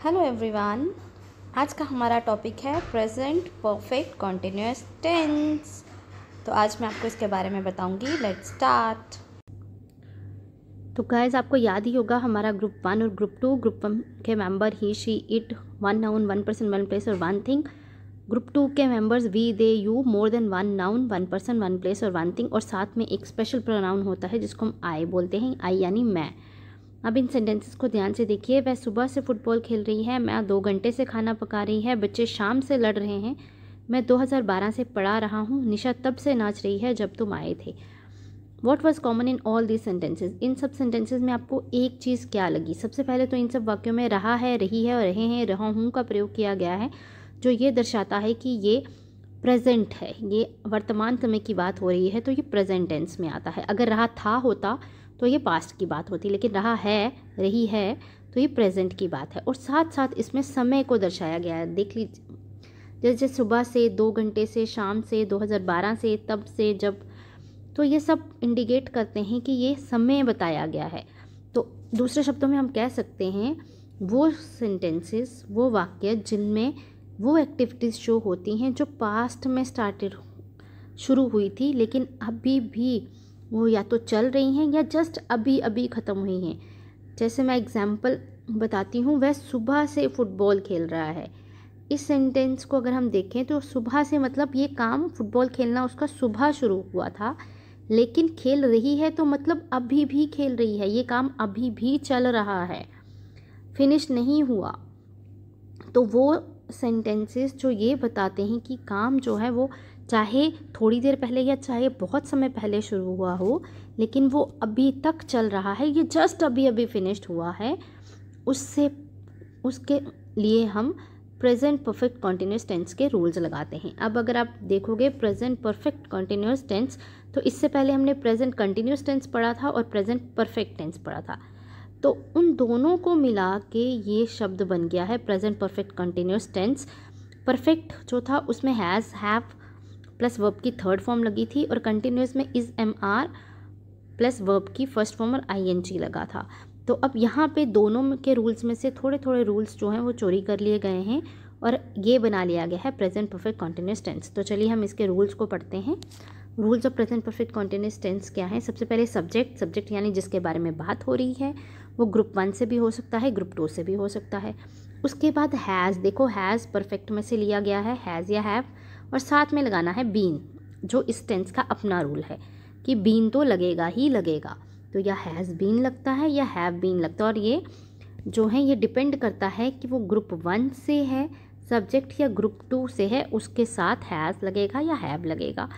Hello everyone. आज का हमारा टॉपिक है प्रेजेंट परफेक्ट कॉन्टिन्यूअस टेंस। तो आज मैं आपको इसके बारे में बताऊंगी। Let's start. तो गाइस, आपको याद ही होगा हमारा ग्रुप 1 और ग्रुप 2। ग्रुप 1 के member he, she, it, one noun, one person, one place और वन थिंग। ग्रुप 2 के members we, they, you, more than one noun, one person, one place और वन थिंग। और साथ में एक स्पेशल प्रोनाउन होता है जिसको हम आई बोलते हैं, आई यानी मैं। अब इन सेंटेंसेस को ध्यान से देखिए। वह सुबह से फुटबॉल खेल रही है, मैं 2 घंटे से खाना पका रही है, बच्चे शाम से लड़ रहे हैं, मैं 2012 से पढ़ा रहा हूँ, निशा तब से नाच रही है जब तुम आए थे। What was common in all these sentences? इन सब सेंटेंसेज में आपको एक चीज़ क्या लगी? सबसे पहले तो इन सब वाक्यों में रहा है, रही है और रहे हैं, रहा हूँ का प्रयोग किया गया है, जो ये दर्शाता है कि ये प्रेजेंट है, ये वर्तमान समय की बात हो रही है, तो ये प्रेजेंट टेंस में आता है। अगर रहा था होता तो ये पास्ट की बात होती, लेकिन रहा है, रही है, तो ये प्रेजेंट की बात है। और साथ साथ इसमें समय को दर्शाया गया है। देख लीजिए, जैसे सुबह से, 2 घंटे से, शाम से, 2012 से, तब से, जब, तो ये सब इंडिकेट करते हैं कि ये समय बताया गया है। तो दूसरे शब्दों में हम कह सकते हैं वो सेंटेंसेस, वो वाक्य जिनमें वो एक्टिविटीज़ शो होती हैं जो पास्ट में शुरू हुई थी, लेकिन अभी भी वो या तो चल रही हैं या जस्ट अभी अभी ख़त्म हुई हैं। जैसे मैं एग्जांपल बताती हूँ, वह सुबह से फुटबॉल खेल रहा है। इस सेंटेंस को अगर हम देखें तो सुबह से मतलब ये काम, फुटबॉल खेलना उसका सुबह शुरू हुआ था, लेकिन खेल रही है तो मतलब अभी भी खेल रही है, ये काम अभी भी चल रहा है, फिनिश नहीं हुआ। तो वो सेंटेंसेस जो ये बताते हैं कि काम जो है वो चाहे थोड़ी देर पहले या चाहे बहुत समय पहले शुरू हुआ हो, लेकिन वो अभी तक चल रहा है, ये जस्ट अभी अभी फिनिश्ड हुआ है, उसके लिए हम प्रेजेंट परफेक्ट कॉन्टिन्यूस टेंस के रूल्स लगाते हैं। अब अगर आप देखोगे प्रेजेंट परफेक्ट कॉन्टिन्यूस टेंस, तो इससे पहले हमने प्रेजेंट कंटिन्यूस टेंस पढ़ा था और प्रेजेंट परफेक्ट टेंस पढ़ा था। तो उन दोनों को मिला के ये शब्द बन गया है present perfect continuous tense. Perfect जो था उसमें हैज़, हैव प्लस वर्ब की थर्ड फॉर्म लगी थी, और कंटिन्यूस में is, am, are plus verb की फर्स्ट फॉर्म और ING लगा था। तो अब यहाँ पे दोनों के रूल्स में से थोड़े थोड़े रूल्स जो हैं वो चोरी कर लिए गए हैं और ये बना लिया गया है प्रेजेंट परफेक्ट कॉन्टिन्यूस टेंस। तो चलिए हम इसके रूल्स को पढ़ते हैं। Rules of present perfect continuous tense क्या है? सबसे पहले सब्जेक्ट यानी जिसके बारे में बात हो रही है, वो ग्रुप 1 से भी हो सकता है, ग्रुप 2 से भी हो सकता है। उसके बाद हैज़, देखो हैज़ परफेक्ट में से लिया गया है, हैज़ या हैव, और साथ में लगाना है बीन, जो इस टेंस का अपना रूल है कि बीन तो लगेगा ही लगेगा। तो या हैज़ बीन लगता है या हैव बीन लगता है, और ये जो है ये डिपेंड करता है कि वो ग्रुप 1 से है सब्जेक्ट या ग्रुप 2 से है, उसके साथ हैज़ लगेगा या हैव लगेगा,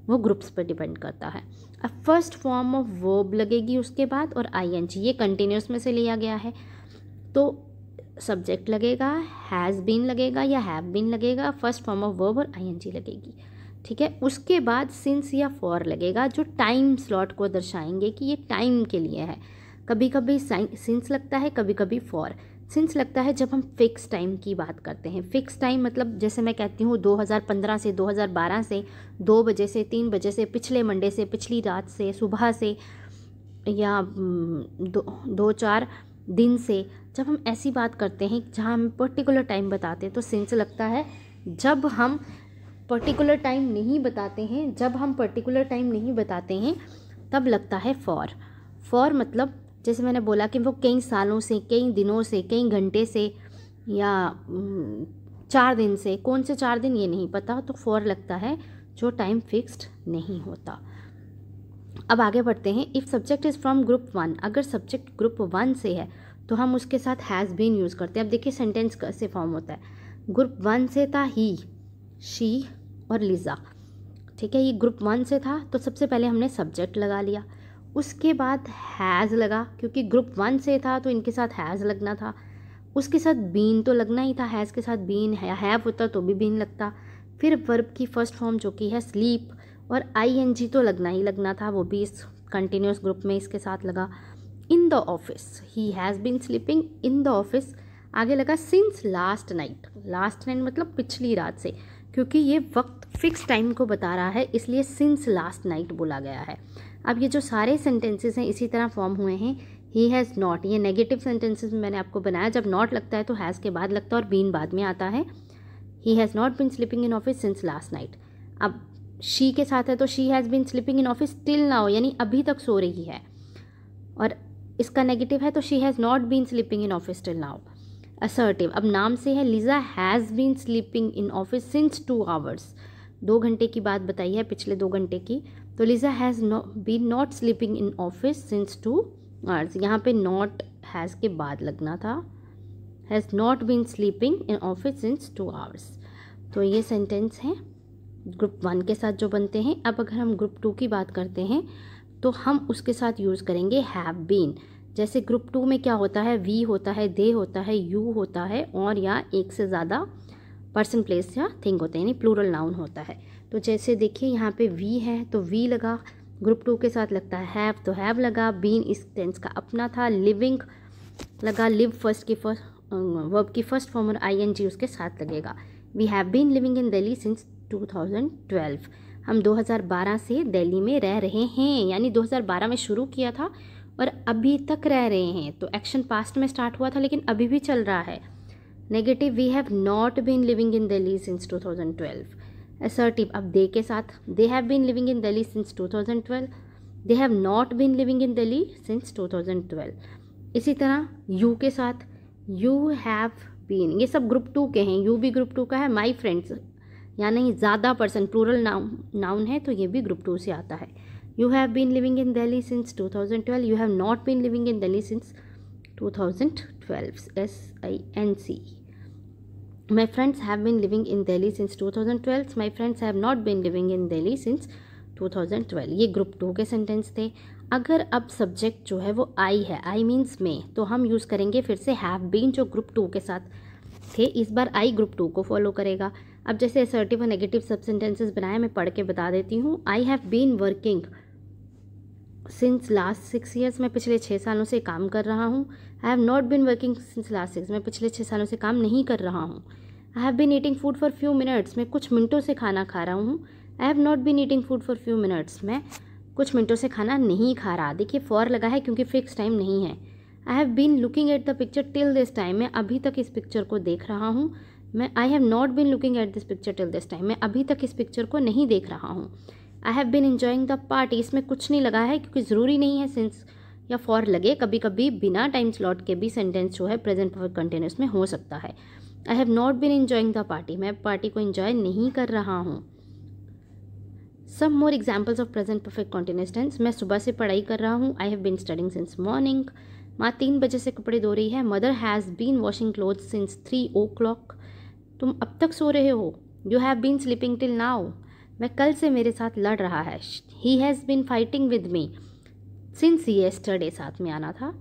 वो ग्रुप्स पर डिपेंड करता है। अब फर्स्ट फॉर्म ऑफ वर्ब लगेगी उसके बाद, और ING, ये कंटिन्यूस में से लिया गया है, तो सब्जेक्ट लगेगा, हैज़ बीन लगेगा या हैव बीन लगेगा, फर्स्ट फॉर्म ऑफ वर्ब और ING लगेगी, ठीक है। उसके बाद सिंस या फॉर लगेगा, जो टाइम स्लॉट को दर्शाएंगे कि ये टाइम के लिए है। कभी कभी सिंस लगता है, कभी कभी फॉर। सिंस लगता है जब हम फिक्स टाइम की बात करते हैं। फिक्स टाइम मतलब जैसे मैं कहती हूँ 2015 से, 2012 से, 2 बजे से, 3 बजे से, पिछले मंडे से, पिछली रात से, सुबह से, या 2-4 दिन से, जब हम ऐसी बात करते हैं जहाँ हम पर्टिकुलर टाइम बताते हैं तो सिंस लगता है। जब हम पर्टिकुलर टाइम नहीं बताते हैं तब लगता है फॉर। फॉर मतलब जैसे मैंने बोला कि वो कई सालों से, कई दिनों से, कई घंटे से, या 4 दिन से, कौन से 4 दिन ये नहीं पता, तो फॉर लगता है जो टाइम फिक्स्ड नहीं होता। अब आगे बढ़ते हैं। If subject is from group 1, अगर सब्जेक्ट ग्रुप 1 से है तो हम उसके साथ हैज़ बीन यूज़ करते हैं। अब देखिए सेंटेंस कैसे फॉर्म होता है। ग्रुप 1 से था ही, शी और लिज़ा, ठीक है। ये ग्रुप 1 से था तो सबसे पहले हमने सब्जेक्ट लगा लिया, उसके बाद हैज़ लगा, क्योंकि ग्रुप 1 से था तो इनके साथ हैज़ लगना था, उसके साथ बीन तो लगना ही था, हैज़ के साथ बीन, हैव होता तो भी बीन लगता। फिर वर्ब की फर्स्ट फॉर्म जो कि है स्लीप, और ING तो लगना ही लगना था, वो भी इस कंटिन्यूस ग्रुप में इसके साथ लगा। In the office, he has been sleeping in the office, आगे लगा since last night. Last night मतलब पिछली रात से, क्योंकि ये वक्त फिक्स टाइम को बता रहा है, इसलिए सिंस लास्ट नाइट बोला गया है। अब ये जो सारे सेंटेंसेस हैं इसी तरह फॉर्म हुए हैं, ही हैज़ नॉट, ये नेगेटिव सेंटेंसेस में मैंने आपको बनाया, जब नॉट लगता है तो हैज़ के बाद लगता है और बीन बाद में आता है। He has not been sleeping in office since last night. अब शी के साथ है तो she has been sleeping in office till now, यानी अभी तक सो रही है। और इसका नेगेटिव है तो she has not been sleeping in office till now. Assertive, अब नाम से है, Liza has been sleeping in office since 2 hours, 2 घंटे की बात बताई है, पिछले 2 घंटे की। तो Liza has been not sleeping in office since 2 hours, यहाँ पे नॉट हैज़ के बाद लगना था, has not been sleeping in office since 2 hours. तो ये सेंटेंस हैं ग्रुप 1 के साथ जो बनते हैं। अब अगर हम ग्रुप 2 की बात करते हैं तो हम उसके साथ यूज़ करेंगे हैव बीन। जैसे ग्रुप 2 में क्या होता है, वी होता है, दे होता है, यू होता है, और या एक से ज़्यादा पर्सन, प्लेस या थिंग होते हैं, यानी प्लूरल नाउन होता है। तो जैसे देखिए यहाँ पे वी है तो वी लगा, ग्रुप 2 के साथ लगता है हैव तो हैव लगा, बीन इस टेंस का अपना था, लिविंग लगा, लिव फर्स्ट की फर्स्ट वर्ब की फर्स्ट फॉर्म और ING उसके साथ लगेगा। We have been living in Delhi since 2012, हम 2012 से दिल्ली में रह रहे हैं, यानी 2012 में शुरू किया था और अभी तक रह रहे हैं। तो एक्शन पास्ट में स्टार्ट हुआ था लेकिन अभी भी चल रहा है। Negative, we have not been living in Delhi since 2012। Assertive, अब दे के साथ, they have been living in Delhi since 2012, they have not been living in Delhi since 2012। इसी तरह यू के साथ, यू हैव बीन, ये सब ग्रुप 2 के हैं, यू भी ग्रुप 2 का है। माई फ्रेंड्स, यानी ज़्यादा पर्सन, प्लूरल नाउन है तो ये भी ग्रुप 2 से आता है। You have been living in Delhi since 2012, you have not been living in Delhi since 2012, SINC। My friends have been living in Delhi since 2012, my friends have not been living in Delhi since 2012। ये group 2 के sentence थे। अगर अब subject जो है वो आई है, I means में, तो हम यूज़ करेंगे फिर से हैव बीन जो ग्रुप 2 के साथ थे, इस बार आई ग्रुप 2 को फॉलो करेगा। अब जैसे असर्टिव और नेगेटिव सब सेंटेंसेस बनाए, मैं पढ़ के बता देती हूँ। I have been working since last 6 years, मैं पिछले 6 सालों से काम कर रहा हूँ। I have not been working since last 6, मैं पिछले 6 सालों से काम नहीं कर रहा हूँ। I have been eating food for few minutes, मैं कुछ मिनटों से खाना खा रहा हूँ। I have not been eating food for few minutes, मैं कुछ मिनटों से खाना नहीं खा रहा। देखिए फॉर लगा है क्योंकि फिक्स टाइम नहीं है। I have been looking at the picture till this time, मैं अभी तक इस पिक्चर को देख रहा हूँ। मैं I have not been looking at this picture till this time, मैं अभी तक इस पिक्चर को नहीं देख रहा हूँ। I have been enjoying the party, इसमें कुछ नहीं लगा है क्योंकि ज़रूरी नहीं है सिंस या फॉर लगे, कभी कभी बिना टाइम स्लॉट के भी सेंटेंस जो है प्रेजेंट परफेक्ट कंटिन्यूअस में हो सकता है। I have not been enjoying the party, मैं पार्टी को एंजॉय नहीं कर रहा हूँ। Some more examples of present perfect continuous tense, मैं सुबह से पढ़ाई कर रहा हूँ। I have been studying since morning, माँ 3 बजे से कपड़े धो रही है। Mother has been washing cloth since 3 o'clock, तुम अब तक सो रहे हो। You have been sleeping till now, मैं कल से मेरे साथ लड़ रहा है। He has been fighting with me since yesterday, साथ में आना था।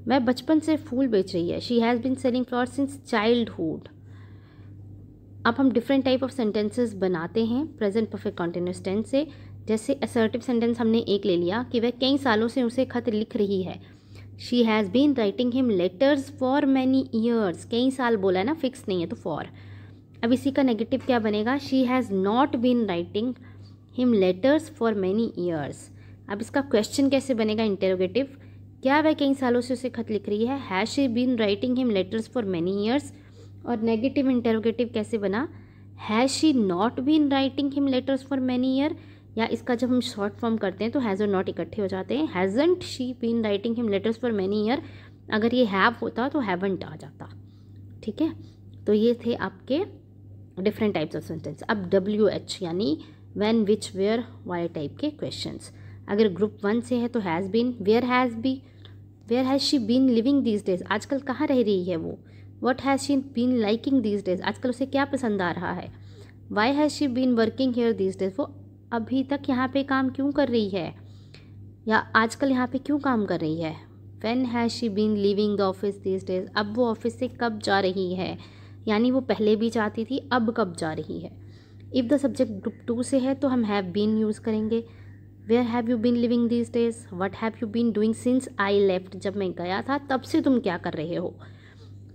मैं बचपन से फूल बेच रही है। She has been selling flowers since childhood. अब हम डिफरेंट टाइप ऑफ सेंटेंसेस बनाते हैं प्रेजेंट परफेक्ट कंटिन्यूअस टेंस से। जैसे असर्टिव सेंटेंस हमने एक ले लिया कि वह कई सालों से उसे खत लिख रही है। She has been writing him letters for many years, कई साल बोला है ना, फिक्स नहीं है तो फॉर। अब इसी का नेगेटिव क्या बनेगा, she has not been writing him letters for many years. अब इसका क्वेश्चन कैसे बनेगा, इंटेरोगेटिव, क्या वह कई सालों से उसे खत लिख रही है। Has she been writing him letters for many years. और नेगेटिव इंटेरोगेटिव कैसे बना, has she not been writing him letters for many year, या इसका जब हम शॉर्ट फॉर्म करते हैं तो हैज़ और नॉट इकट्ठे हो जाते हैं। Hasn't she been writing him letters for many year, अगर ये हैव होता तो हैवंट आ जाता। ठीक है, तो ये थे आपके डिफरेंट टाइप्स ऑफ सेंटेंस। अब WH यानी when, which, where, why type के क्वेश्चंस। अगर ग्रुप 1 से है तो has been, where has she been living these days, आजकल कहाँ रह रही है वो। What has she been liking these days, आजकल उसे क्या पसंद आ रहा है। Why has she been working here these days, वो अभी तक यहाँ पे काम क्यों कर रही है, या आजकल यहाँ पे क्यों काम कर रही है। When has she been leaving the office these days, अब वो ऑफिस से कब जा रही है, यानी वो पहले भी जाती थी, अब कब जा रही है। इफ़ द सब्जेक्ट ग्रुप 2 से है तो हम हैव बीन यूज़ करेंगे। Where have you been living these days, what have you been doing since I left, जब मैं गया था तब से तुम क्या कर रहे हो।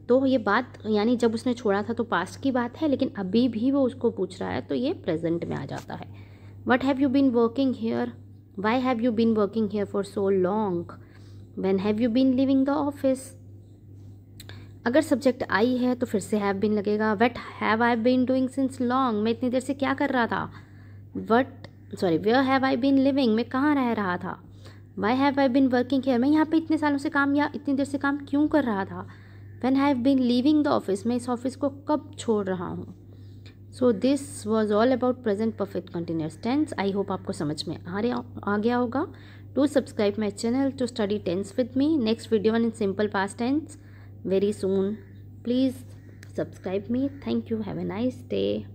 तो ये बात यानी जब उसने छोड़ा था तो पास्ट की बात है, लेकिन अभी भी वो उसको पूछ रहा है तो ये प्रेजेंट में आ जाता है। What have you been working here, why have you been working here for so long, when have you been leaving the office. अगर सब्जेक्ट आई है तो फिर से हैव बीन लगेगा। What have I been doing since long, मैं इतनी देर से क्या कर रहा था। Where have I been living, मैं कहाँ रह रहा था। Why have I been working here, मैं यहाँ पे इतने सालों से काम या इतनी देर से काम क्यों कर रहा था। When have been leaving the office, मैं इस ऑफिस को कब छोड़ रहा हूँ। So this was all about present perfect continuous tense. I hope आपको समझ में आ गया होगा। Do subscribe my channel to study tense with me. Next video in simple past tense very soon. Please subscribe me. Thank you. Have a nice day.